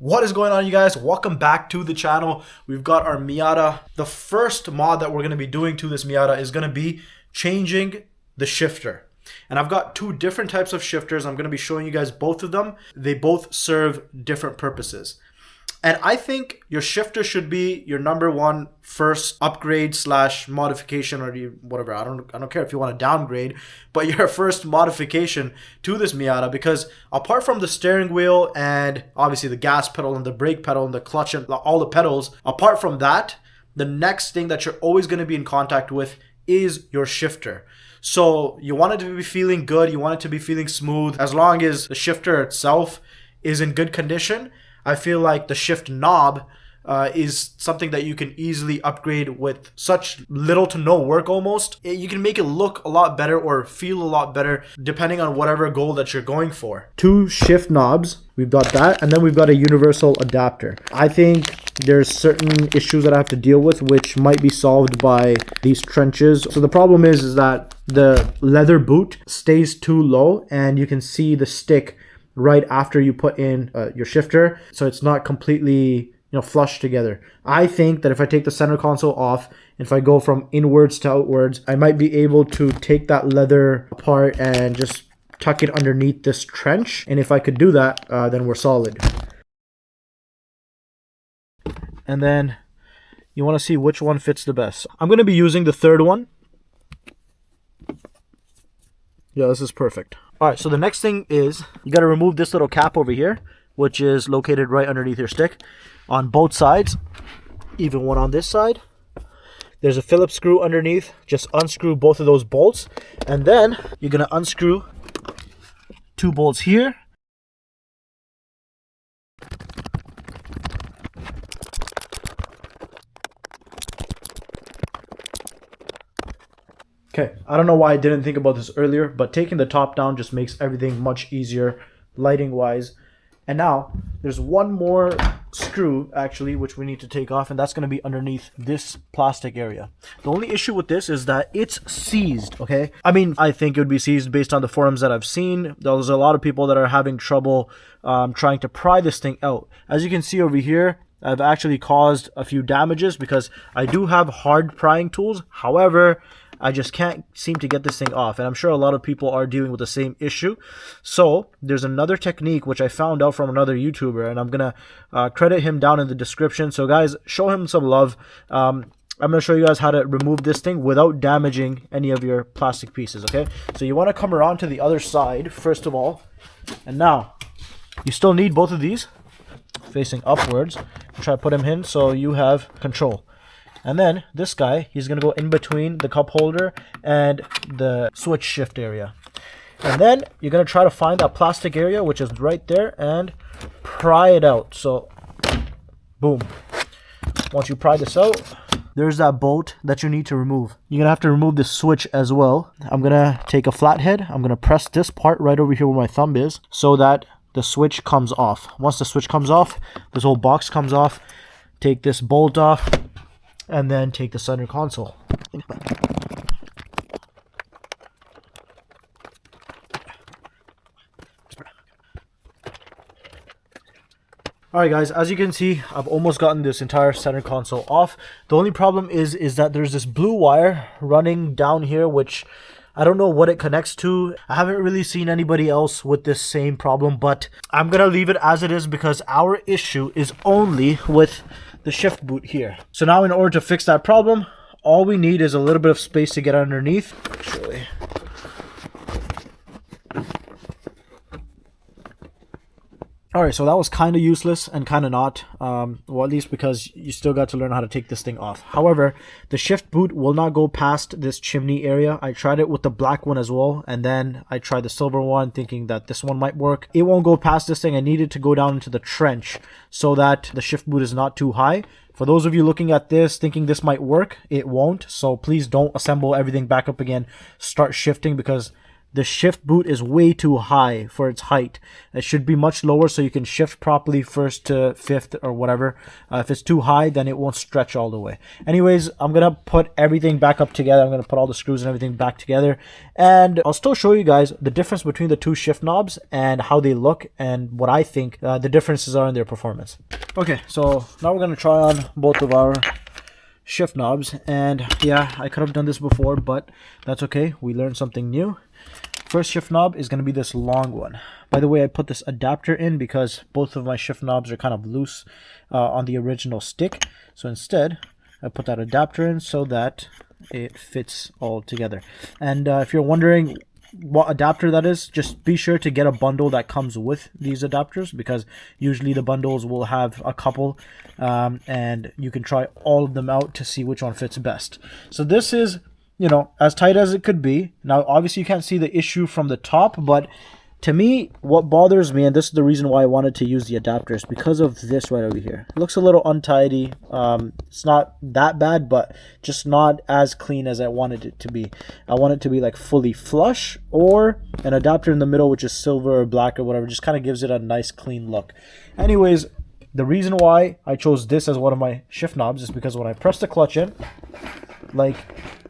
What is going on, you guys? Welcome back to the channel. We've got our Miata. The first mod that we're going to be doing to this Miata is going to be changing the shifter. And I've got two different types of shifters. I'm going to be showing you guys both of them. They both serve different purposes. And I think your shifter should be your number one first upgrade slash modification, or whatever. I don't care if you want to downgrade, but your first modification to this Miata, because apart from the steering wheel and obviously the gas pedal and the brake pedal and the clutch and all the pedals, apart from that, the next thing that you're always going to be in contact with is your shifter. So you want it to be feeling good. You want it to be feeling smooth. As long as the shifter itself is in good condition, I feel like the shift knob is something that you can easily upgrade with such little to no work almost. You can make it look a lot better or feel a lot better depending on whatever goal that you're going for. Two shift knobs, we've got that, and then we've got a universal adapter. I think there's certain issues that I have to deal with which might be solved by these trenches. So the problem is that the leather boot stays too low and you can see the stick right after you put in your shifter, so it's not completely flush together. I think that if I take the center console off, if I go from inwards to outwards, I might be able to take that leather apart and just tuck it underneath this trench, and if I could do that, then we're solid. And then you want to see which one fits the best. I'm going to be using the third one. Yeah, this is perfect. Alright, so the next thing is you got to remove this little cap over here, which is located right underneath your stick on both sides, even one on this side. There's a Phillips screw underneath. Just unscrew both of those bolts, and then you're going to unscrew two bolts here. Okay, I don't know why I didn't think about this earlier, but taking the top down just makes everything much easier lighting wise. And now there's one more screw actually which we need to take off, and that's going to be underneath this plastic area. The only issue with this is that it's seized, okay? I mean, I think it would be seized based on the forums that I've seen. There's a lot of people that are having trouble trying to pry this thing out. As you can see over here, I've actually caused a few damages because I do have hard prying tools. However, I just can't seem to get this thing off, and I'm sure a lot of people are dealing with the same issue. So there's another technique which I found out from another YouTuber, and I'm gonna credit him down in the description. So guys, show him some love. I'm gonna show you guys how to remove this thing without damaging any of your plastic pieces. Okay, so you want to come around to the other side first of all, and now you still need both of these facing upwards. Try to put them in so you have control. And then this guy, he's going to go in between the cup holder and the switch shift area. And then you're going to try to find that plastic area, which is right there, and pry it out. So, boom. Once you pry this out, there's that bolt that you need to remove. You're going to have to remove this switch as well. I'm going to take a flathead. I'm going to press this part right over here where my thumb is so that the switch comes off. Once the switch comes off, this whole box comes off. Take this bolt off, and then take the center console. Alright guys, as you can see, I've almost gotten this entire center console off. The only problem is that there's this blue wire running down here, which I don't know what it connects to. I haven't really seen anybody else with this same problem, but I'm going to leave it as it is because our issue is only with the shift boot here. So now in order to fix that problem, all we need is a little bit of space to get underneath. Actually, alright, so that was kind of useless and kind of not. Well, at least because you still got to learn how to take this thing off. However, the shift boot will not go past this chimney area. I tried it with the black one as well, and then I tried the silver one thinking that this one might work. It won't go past this thing. I needed to go down into the trench so that the shift boot is not too high. For those of you looking at this thinking this might work, it won't. So please don't assemble everything back up again, start shifting, because the shift boot is way too high for its height. It should be much lower so you can shift properly first to fifth or whatever. If it's too high, then it won't stretch all the way. Anyways, I'm going to put everything back up together. I'm going to put all the screws and everything back together. And I'll still show you guys the difference between the two shift knobs and how they look and what I think the differences are in their performance. Okay, so now we're going to try on both of our shift knobs. And yeah, I could have done this before, but that's okay. We learned something new. First shift knob is going to be this long one. By the way, I put this adapter in because both of my shift knobs are kind of loose on the original stick. So instead, I put that adapter in so that it fits all together. And if you're wondering what adapter that is, just be sure to get a bundle that comes with these adapters, because usually the bundles will have a couple and you can try all of them out to see which one fits best. So this is, you know, as tight as it could be. Now, obviously you can't see the issue from the top, but to me, what bothers me, and this is the reason why I wanted to use the adapters, because of this right over here. It looks a little untidy. It's not that bad, but just not as clean as I wanted it to be. I want it to be like fully flush, or an adapter in the middle, which is silver or black or whatever, just kind of gives it a nice clean look. Anyways, the reason why I chose this as one of my shift knobs is because when I press the clutch in, like,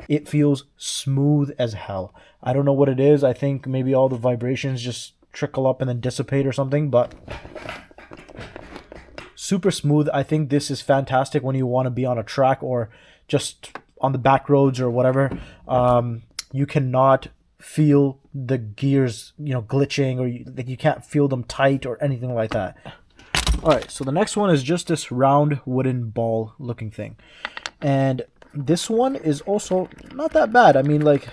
it feels smooth as hell. I don't know what it is. I think maybe all the vibrations just trickle up and then dissipate or something, but super smooth. I think this is fantastic when you want to be on a track or just on the back roads or whatever. You cannot feel the gears, you know, glitching, or you can't feel them tight or anything like that. All right, so the next one is just this round wooden ball looking thing. And this one is also not that bad. I mean, like,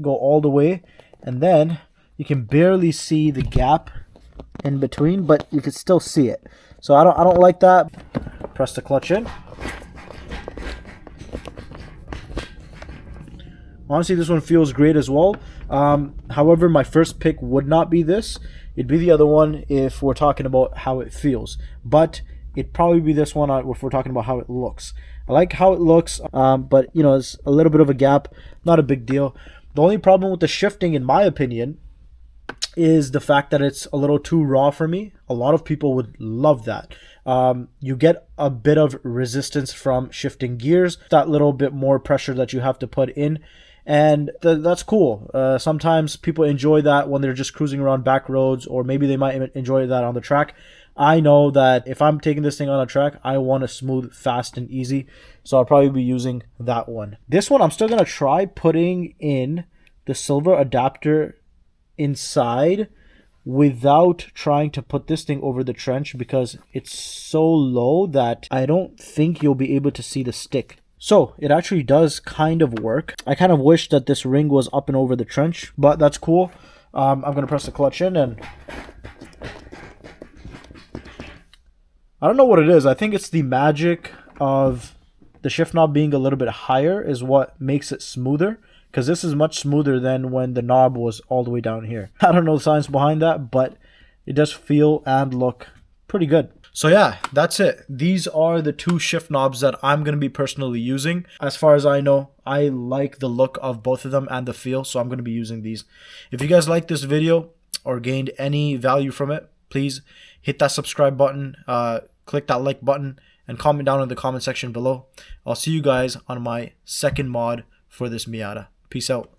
go all the way, and then you can barely see the gap in between, but you can still see it. So I don't like that. Press the clutch in. Honestly, this one feels great as well. However, my first pick would not be this. It'd be the other one if we're talking about how it feels. But it'd probably be this one if we're talking about how it looks. I like how it looks, but, you know, it's a little bit of a gap. Not a big deal. The only problem with the shifting, in my opinion, is the fact that it's a little too raw for me. A lot of people would love that. You get a bit of resistance from shifting gears, that little bit more pressure that you have to put in, and that's cool. Sometimes people enjoy that when they're just cruising around back roads, or maybe they might enjoy that on the track. I know that if I'm taking this thing on a track, I want a smooth, fast, and easy. So I'll probably be using that one. This one, I'm still going to try putting in the silver adapter inside without trying to put this thing over the trench, because it's so low that I don't think you'll be able to see the stick. So it actually does kind of work. I kind of wish that this ring was up and over the trench, but that's cool. I'm going to press the clutch in, and I don't know what it is. I think it's the magic of the shift knob being a little bit higher is what makes it smoother, because this is much smoother than when the knob was all the way down here. I don't know the science behind that, but it does feel and look pretty good. So yeah, that's it. These are the two shift knobs that I'm going to be personally using. As far as I know, I like the look of both of them and the feel, so I'm going to be using these. If you guys liked this video or gained any value from it, please hit that subscribe button, click that like button, and comment down in the comment section below. I'll see you guys on my second mod for this Miata. Peace out.